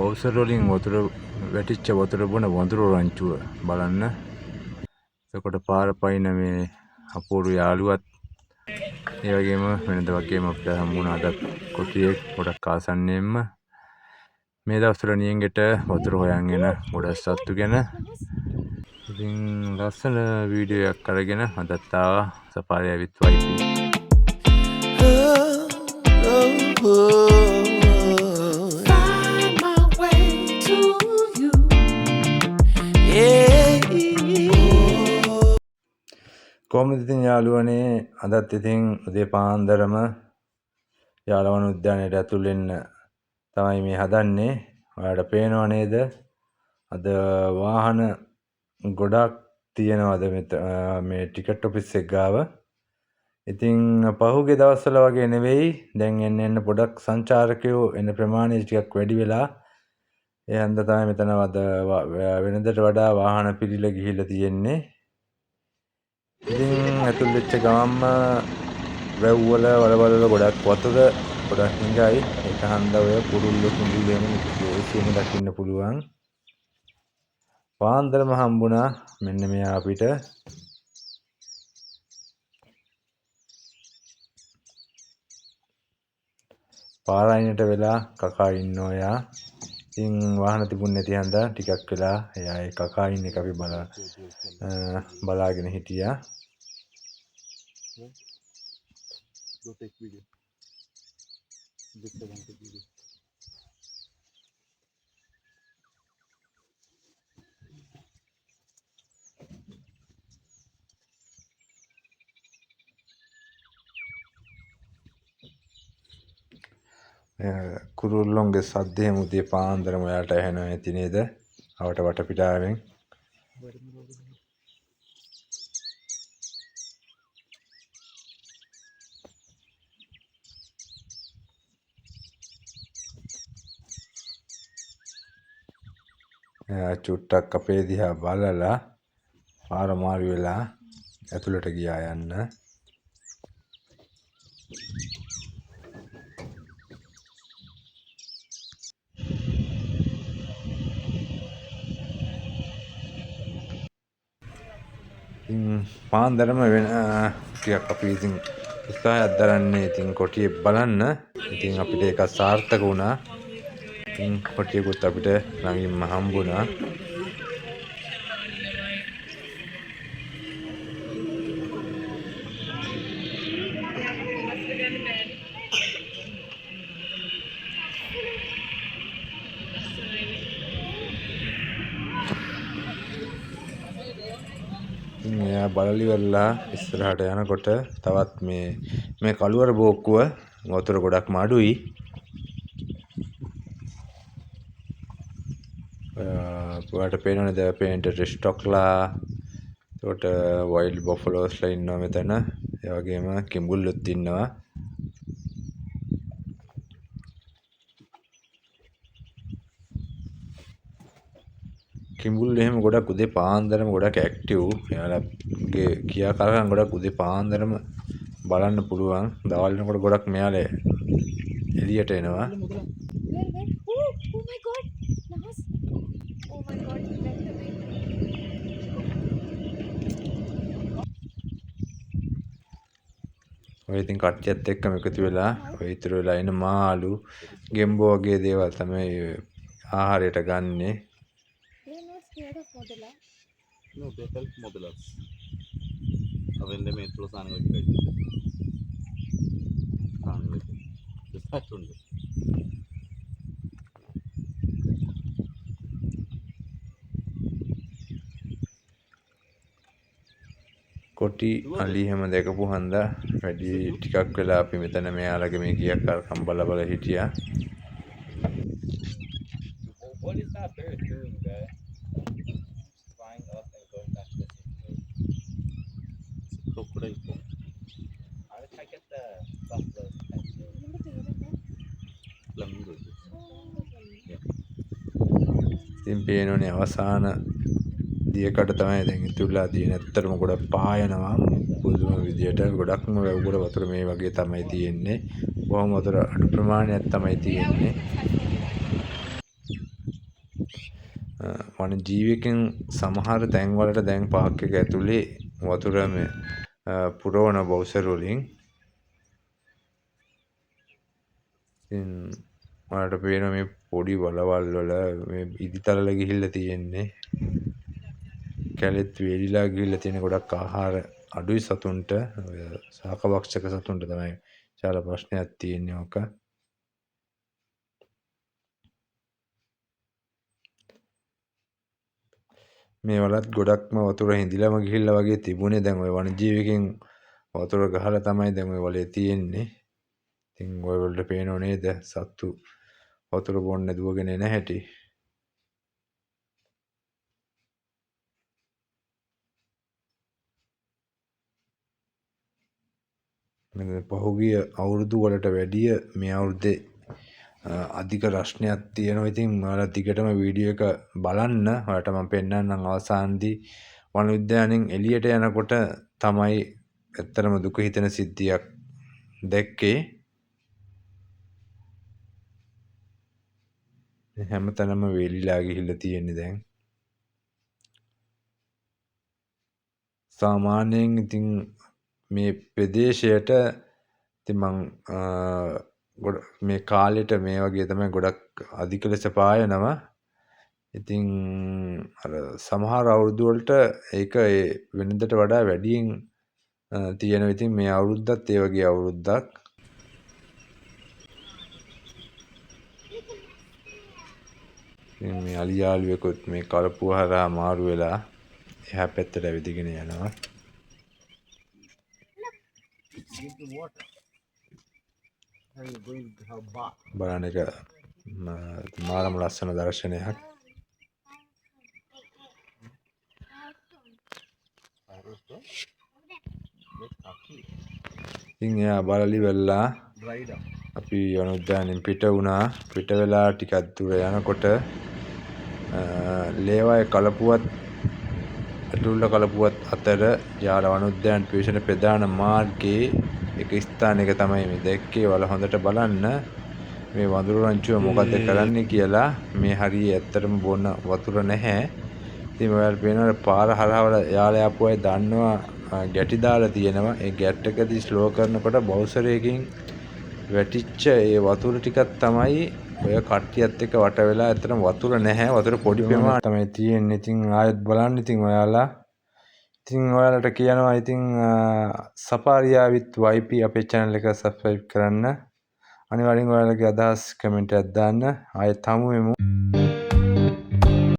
Bowser වලින් වතුර වැටිච්ච වතුර බොන වඳුරු රංචුව බලන්න. එතකොට පාර පයින්න මේ අපූර්ව යාළුවත් ඒ වගේම වෙනද වගේම අපිට හම්බුණා අදත් කොටියෙක් ගොඩක් ආසන්නයෙන්ම මේ දවස්වල නියංගෙට වතුර හොයන් එන ගොඩක් සත්තු ගැන ඉතින් ලස්සන වීඩියෝ එකක් අරගෙන අදත් ආවා සපාරේ ඇවිත් වයිපි. කොහොමද ඉතින් යාළුවනේ අදත් ඉතින් උදේ පාන්දරම යාලවන උද්‍යානයට ඇතුල් වෙන්න තමයි මේ හදන්නේ. ඔයාලට පේනව නේද? අද වාහන ගොඩක් තියෙනවද මේ ටිකට් ඔෆිස් එක ගාව. ඉතින් පහුගිය දවස්වල වගේ නෙවෙයි. දැන් එන්න පොඩක් සංචාරකයෝ එන ප්‍රමාණය ටිකක් වැඩි වෙලා. ඒ හන්ද තමයි මෙතන වෙනදට වඩා වාහන පිරීලා ගිහිල්ලා තියෙන්නේ. ඉතින් ඇතුල් වෙච්ච ගමන්ම වැව්වල වලවල ගොඩක් වතුර ගොඩක් හිඟයි. ඒක හන්ද ඔය කුරුල්ල කුඹුලෙම ඒසියම දකින්න පුළුවන්. පාන්දරම හම්බුණා මෙන්න මෙයා අපිට. පාරයිනට වෙලා කකා ඉන්නවා යා. ඉතින් වාහන තිබුණ නැති හන්දා ටිකක් වෙලා එයා ඒ කකා ඉන්න එක අපි බලාගෙන හිටියා. Go take video. Just a one take video. කුරුල්ලොන්ගේ සද්දේ මුදේ පාන්දරම ඔයාලට ඇහෙනවා ඇති නේද? අවට වටපිටාවෙන්. චුට්ටක් අපේ දිහා බලලා පාර මාරු වෙලා ඇතුළට ගියා යන්න. පාන්දරම වෙන ටිකක් අපි ඉතින් උත්සාහයක් දරන්නේ ඉතින් කොටිය බලන්න. ඉතින් අපිට ඒක සාර්ථක වුණා. ඉතින් කොටියකුත් අපිට ළඟින්ම හම්බුණා. මෙයා බලලි වෙලා ඉස්සරහට යනකොට තවත් මේ කළුවර බෝක්කුව වතුර ගොඩක්ම අඩුයි. ඔයාලට පේනවනේ දැන් පේන්ටර් ස්ටොක්ලා එතකොට වයිල්ඩ් බොෆලෝස්ලා ඉන්නවා මෙතන. ඒ වගේම කිඹුල්ලුත් ඉන්නවා. කිඹුල්ලු එහෙම ගොඩක් උදේ පාන්දරම ගොඩක් ඇක්ටිව්. එයාලගේ ක්‍රියාකාරකම් ගොඩක් උදේ පාන්දරම බලන්න පුළුවන්. දවල් වෙනකොට ගොඩක් මෙයාලා එළියට එනවා. ඔය ඉතින් කට්ටියත් එක්කම එකතු වෙලා ඔය ඉතුරු වෙලා එන මාළු ගෙම්බෝ වගේ දේවල් තමයි ආහාරයට ගන්නේ. No, they help modelers. When they made clothes on it, just that only. කොටි අලි හැම දැකපු හන්දා වැඩි ටිකක් වෙලා අපි මෙතන මෙයාලගේ මේ ක්‍රියාකාරකම් බල හිටියා. What is that bird doing, guy? Flying up and going back to the same place. It's a crocodile. How did I get the buffalo? Flamingo. ඉතින් පේනෝනේ අවසාන දියකට තමයි දැන් ඉතුරුලා තියෙන. ඇත්තටම ගොඩක් පායනවා පුදුම විදියට. ගොඩක්ම වැව්වල වතුර මේ වගේ තමයි තියෙන්නේ. බොහොම වතුර අඩු ප්‍රමාණයක් තමයි තියෙන්නේ. වනජීවිකයන් සමහර තැන්වලට දැන් පාක් එක ඇතුලේ වතුර පුරවන බවුසර් වලින්. ඉතින් ඔයාලට පේනවා මේ පොඩි වලවල් වල මේ ඉදිතලල ගිහිල්ලා තියෙන්නේ. කැලෙත් වේලිලා ගිහිල්ලා තියෙන ගොඩක් ආහාර අඩුයි සතුන්ට. ඔය ශාකභක්ෂක සතුන්ට තමයි විශාල ප්‍රශ්නයක් තියෙන්නේ ඕක. මේ වලත් ගොඩක්ම වතුර හිඳිලාම ගිහිල්ලා වගේ තිබුණේ. දැන් ඔය වනජීවිකෙන් වතුර ගහලා තමයි දැන් ඔය වලේ තියෙන්නේ. ඉතින් ඔය වලට පේනව නේද සත්තු වතුර බොන්න දුවගෙන එන හැටි. පහුගිය අවුරුදු වලට වැඩිය මේ අවුරුද්දේ අධික රස්නයක් තියෙනවා. ඉතින් ඔයාලා දිගටම වීඩියෝ එක බලන්න. ඔයාලට මම පෙන්නන්නම් අවසානයේදී වන උද්‍යානයෙන් එළියට යනකොට තමයි ඇත්තටම දුක හිතෙන සිද්ධියක් දැක්කේ. හැමතැනම වේලිලා ගිහිල්ලා තියෙන්නේ දැන්. සාමාන්‍යයෙන් ඉතින් මේ ප්‍රදේශයට ඉතින් මං මේ කාලෙට මේ වගේ තමයි ගොඩක් අධික ලෙස පායනවා. ඉතින් අර සමහර අවුරුදු වලට ඒක වෙනදට වඩා වැඩියෙන් තියෙනවා. ඉතින් මේ අවුරුද්දත් ඒ වගේ අවුරුද්දක්. ඉතින් මේ අලියාළුවෙකුත් මේ කලපුව හරහා මාරු වෙලා එහා පැත්තට ඇවිදගෙන යනවා. බලන්න එක මාරම ලස්සන දර්ශනයක්. ඉතින් එයා බලලි වෙලා අපි වන උද්‍යානයෙන් පිට වුණා. පිට වෙලා ටිකක් දුර යනකොට ලේවායේ කලපුවත් ඇටුල්ල කලපුවත් අතර යාල වන උද්‍යාන පිවිසෙන ප්‍රධාන මාර්ගයේ එක ස්ථානයක තමයි මේ දැක්කේ. වල හොඳට බලන්න මේ වඳුරු රංචුව මොකද කරන්නේ කියලා. මේ හරිය ඇත්තටම බොන්න වතුර නැහැ. ඉතින් ඔයාලට පේනවා පාර හරහා යාලා ආපු අය දන්නවා ගැටි දාලා තියෙනවා. ඒ ගැට් එකදී ස්ලෝ කරනකොට බවුසරයකින් වැටිච්ච ඒ වතුර ටිකක් තමයි ඔය කට්ටියත් එක්ක වට වෙලා. ඇත්තටම වතුර නැහැ. වතුර පොඩි ප්‍රමාණයක් තමයි තියෙන්නේ. ඉතින් ආයෙත් බලන්න ඉතින් ඔයාලා. ඉතින් ඔයාලට කියනවා ඉතින් සෆාරියා විත් YP අපේ channel එක subscribe කරන්න. අනිවාර්යෙන් ඔයාලගේ අදහස් කමෙන්ට් එකක් දාන්න. ආයෙත් හමු වෙමු.